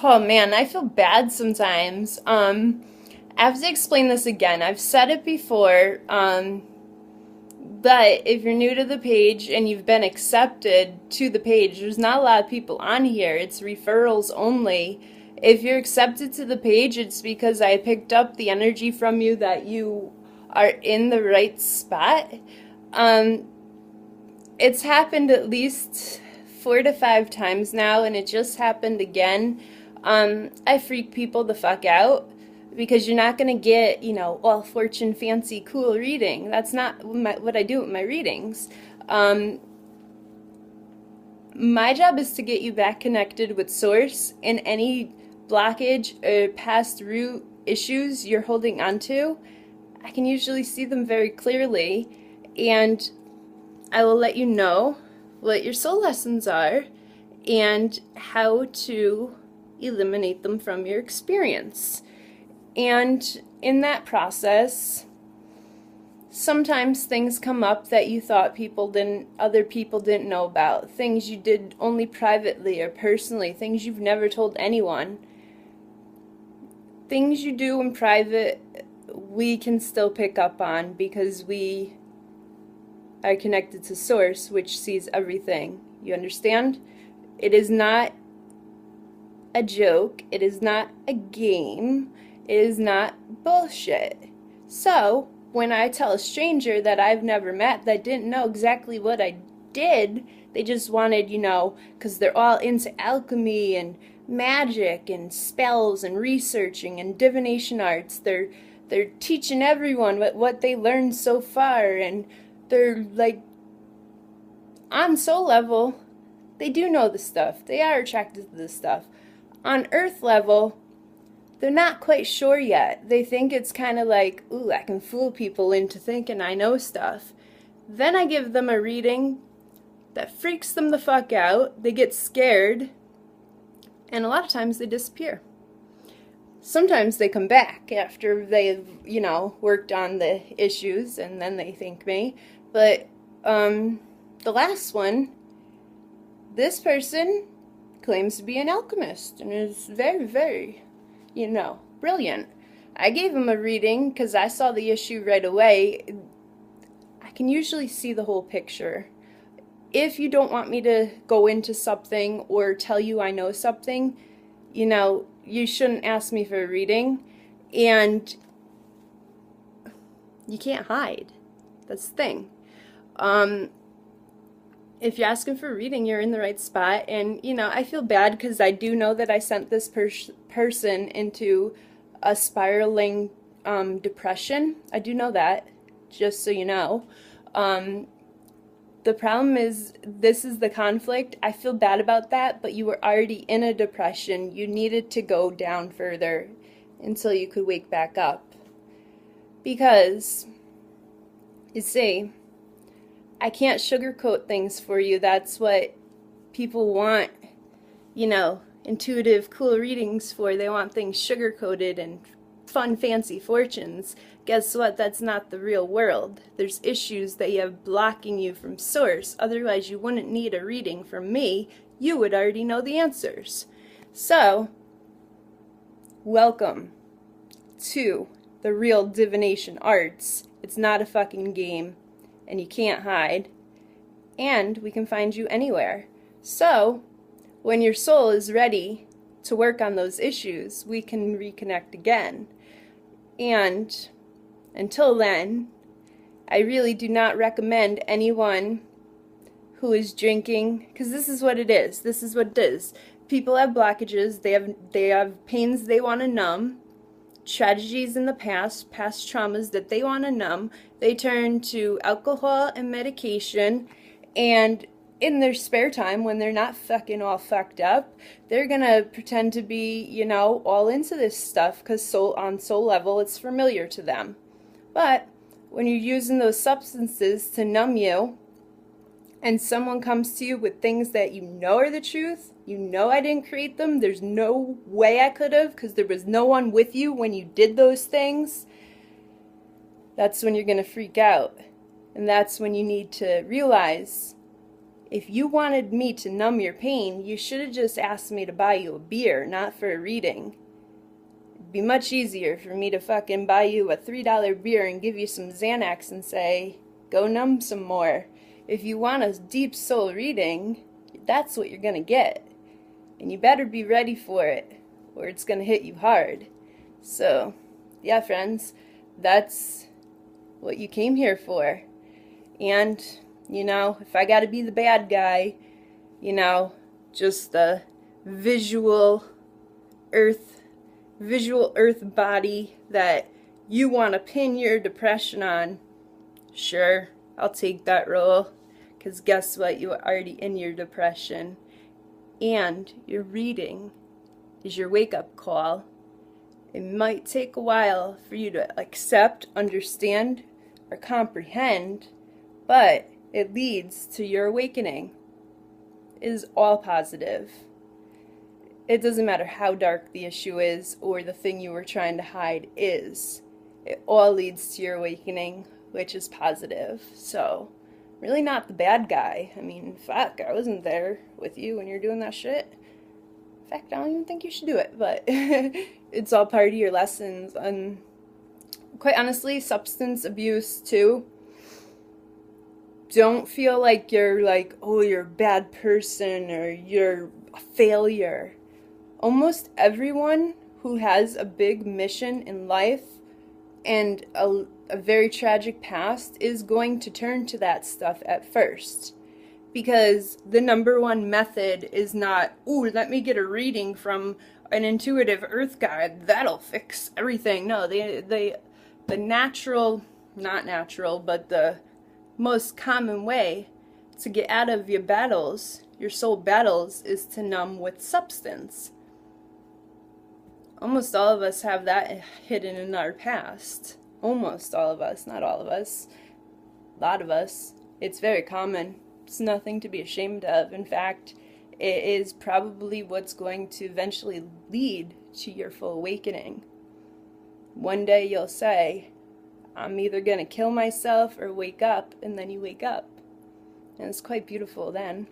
Oh man, I feel bad sometimes. I have to explain this again. I've said it before, but if you're new to the page and you've been accepted to the page, there's not a lot of people on here. It's referrals only. If you're accepted to the page, it's because I picked up the energy from you that you are in the right spot. Um, it's happened at least 4 to 5 times now, and it just happened again. I freak people the fuck out because you're not going to get, all fortune, fancy, cool reading. That's not what I do with my readings. My job is to get you back connected with Source, and any blockage or past root issues you're holding onto, I can usually see them very clearly, and I will let you know what your soul lessons are and how to eliminate them from your experience. And in that process, sometimes things come up that you thought other people didn't know about, things you did only privately or personally, things you've never told anyone. Things you do in private, we can still pick up on because we are connected to Source, which sees everything. You understand? It is not a joke. It is not a game. It is not bullshit. So, when I tell a stranger that I've never met, that didn't know exactly what I did, they just wanted, because they're all into alchemy and magic and spells and researching and divination arts. They're teaching everyone what they learned so far, and they're like, on soul level, they do know the stuff. They are attracted to this stuff. On earth level, they're not quite sure yet. They think it's kind of like, ooh, I can fool people into thinking I know stuff. Then I give them a reading that freaks them the fuck out. They get scared, and a lot of times they disappear. Sometimes they come back after they've, worked on the issues, and then they thank me. But the last one, this person claims to be an alchemist and is very, very, brilliant. I gave him a reading because I saw the issue right away. I can usually see the whole picture. If you don't want me to go into something or tell you I know something, you shouldn't ask me for a reading, and you can't hide. That's the thing. If you're asking for a reading, you're in the right spot, and, I feel bad because I do know that I sent this person into a spiraling depression. I do know that, just so you know. The problem is, this is the conflict. I feel bad about that, but you were already in a depression. You needed to go down further until you could wake back up. Because, you see, I can't sugarcoat things for you. That's what people want, intuitive, cool readings for. They want things sugar-coated and fun, fancy fortunes. Guess what? That's not the real world. There's issues that you have blocking you from Source. Otherwise, you wouldn't need a reading from me. You would already know the answers. So, welcome to the real divination arts. It's not a fucking game, and you can't hide. And we can find you anywhere. So, when your soul is ready to work on those issues, we can reconnect again. And until then, I really do not recommend anyone who is drinking, because this is what it is. This is what it is. People have blockages. They have pains they want to numb, tragedies in the past traumas that they want to numb. They turn to alcohol and medication, and in their spare time, when they're not fucking all fucked up, they're gonna pretend to be, all into this stuff because on soul level it's familiar to them. But when you're using those substances to numb you, and someone comes to you with things that you know are the truth, I didn't create them, there's no way I could have because there was no one with you when you did those things, that's when you're gonna freak out. And that's when you need to realize If you wanted me to numb your pain, you should have just asked me to buy you a beer, not for a reading. It'd be much easier for me to fucking buy you a $3 beer and give you some Xanax and say, go numb some more. If you want a deep soul reading, that's what you're gonna get. And you better be ready for it, or it's gonna hit you hard. So, yeah, friends, that's what you came here for. And, you know, if I gotta be the bad guy, you know, just the visual earth body that you want to pin your depression on, sure, I'll take that role. Because guess what? You're already in your depression. And your reading is your wake-up call. It might take a while for you to accept, understand, or comprehend, but it leads to your awakening. It is all positive. It doesn't matter how dark the issue is or the thing you were trying to hide is. It all leads to your awakening, which is positive. So, really not the bad guy. I mean, fuck, I wasn't there with you when you're doing that shit. In fact, I don't even think you should do it, but it's all part of your lessons. And quite honestly, substance abuse too. Don't feel like you're like, oh, you're a bad person or you're a failure. Almost everyone who has a big mission in life and a very tragic past is going to turn to that stuff at first. Because the number one method is not, ooh, let me get a reading from an intuitive earth guide, that'll fix everything. No, the natural, not natural, but the most common way to get out of your battles, your soul battles, is to numb with substance. Almost all of us have that hidden in our past. Almost all of us, not all of us. A lot of us. It's very common. It's nothing to be ashamed of. In fact, it is probably what's going to eventually lead to your full awakening. One day you'll say, I'm either going to kill myself or wake up, and then you wake up. And it's quite beautiful then.